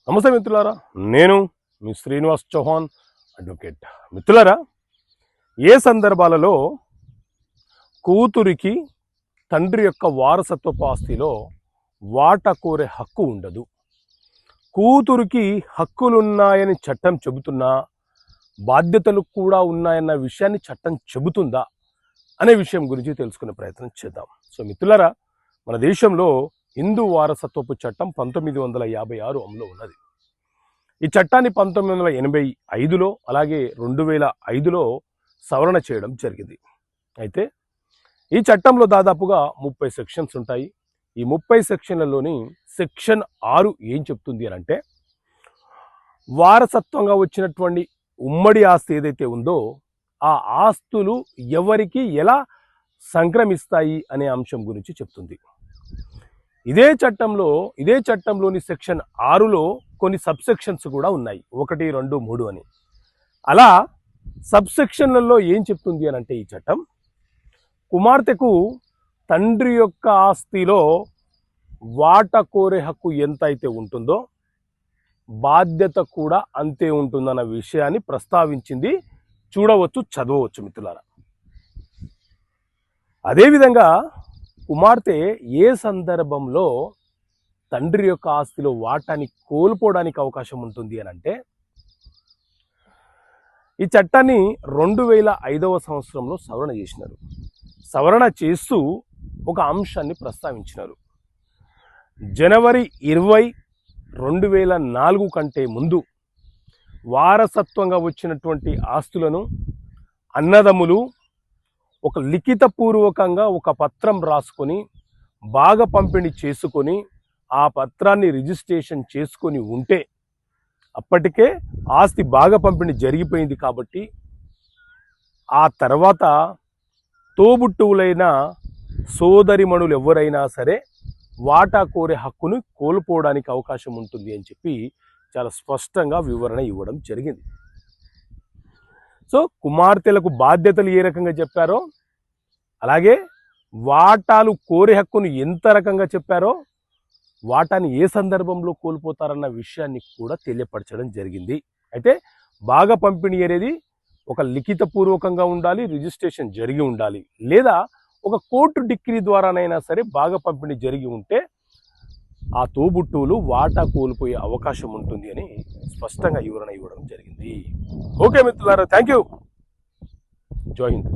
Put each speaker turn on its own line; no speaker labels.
నమస్తే మిత్రులారా, నేను మీ శ్రీనివాస్ చౌహాన్ అడ్వకేట్. మిత్రులారా, ఏ సందర్భాలలో కూతురికి తండ్రి యొక్క వారసత్వపు ఆస్తిలో వాటా కోరే హక్కు ఉండదు? కూతురికి హక్కులున్నాయని చట్టం చెబుతున్నా బాధ్యతలు కూడా ఉన్నాయన్న విషయాన్ని చట్టం చెబుతుందా అనే విషయం గురించి తెలుసుకునే ప్రయత్నం చేద్దాం. సో మిత్రులారా, మన దేశంలో హిందూ వారసత్వపు చట్టం 1956 అమలు ఉన్నది. ఈ చట్టాన్ని 1985లో అలాగే 2005లో సవరణ చేయడం జరిగింది. అయితే ఈ చట్టంలో దాదాపుగా 30 సెక్షన్స్ ఉంటాయి. ఈ 30 సెక్షన్లలోని సెక్షన్ 6 ఏం చెప్తుంది అని అంటే, వారసత్వంగా వచ్చినటువంటి ఉమ్మడి ఆస్తి ఏదైతే ఉందో ఆ ఆస్తులు ఎవరికి ఎలా సంక్రమిస్తాయి అనే అంశం గురించి చెప్తుంది. ఇదే చట్టంలోని సెక్షన్ 6లో కొన్ని సబ్సెక్షన్స్ కూడా ఉన్నాయి, 1, 2, 3 అని. అలా సబ్సెక్షన్లలో ఏం చెప్తుంది అని అంటే, ఈ చట్టం కుమార్తెకు తండ్రి యొక్క ఆస్తిలో వాటా కోరే హక్కు ఎంత అయితే ఉంటుందో బాధ్యత కూడా అంతే ఉంటుందన్న విషయాన్ని ప్రస్తావించింది. చూడవచ్చు, చదవవచ్చు మిత్రులారా. అదేవిధంగా కుమార్తె ఏ సందర్భంలో తండ్రి యొక్క ఆస్తిలో వాటాని కోల్పోవడానికి అవకాశం ఉంటుంది అని అంటే, ఈ చట్టాన్ని 2005వ సంవత్సరంలో సవరణ చేసినారు. సవరణ చేస్తూ ఒక అంశాన్ని ప్రస్తావించినారు. జనవరి 20, 2004 కంటే ముందు వారసత్వంగా వచ్చినటువంటి ఆస్తులను అన్నదమ్ములు ఒక లిఖితపూర్వకంగా ఒక పత్రం రాసుకొని భాగ పంపిణీ చేసుకొని ఆ పత్రాన్ని రిజిస్ట్రేషన్ చేసుకొని ఉంటే అప్పటికే ఆస్తి భాగ పంపిణీ జరిగిపోయింది. కాబట్టి ఆ తర్వాత తోబుట్టువులైన సోదరిమణులు ఎవరైనా సరే వాటా కోరే హక్కును కోల్పోవడానికి అవకాశం ఉంటుంది అని చెప్పి చాలా స్పష్టంగా వివరణ ఇవ్వడం జరిగింది. సో కుమార్తెలకు బాధ్యతలు ఏ రకంగా చెప్పారో, అలాగే వాటాలు కోరే హక్కును ఎంత రకంగా చెప్పారో, వాటాని ఏ సందర్భంలో కోల్పోతారన్న విషయాన్ని కూడా తెలియపరచడం జరిగింది. అయితే భాగ పంపిణీ అనేది ఒక లిఖితపూర్వకంగా ఉండాలి, రిజిస్ట్రేషన్ జరిగి ఉండాలి, లేదా ఒక కోర్టు డిగ్రీ ద్వారానైనా సరే భాగ పంపిణీ జరిగి ఉంటే ఆ తోబుట్టువులు వాటా కోల్పోయే అవకాశం ఉంటుంది అని స్పష్టంగా వివరణ ఇవ్వడం జరిగింది. ఓకే మిత్రులారా, థ్యాంక్ యూ. జై హింద్.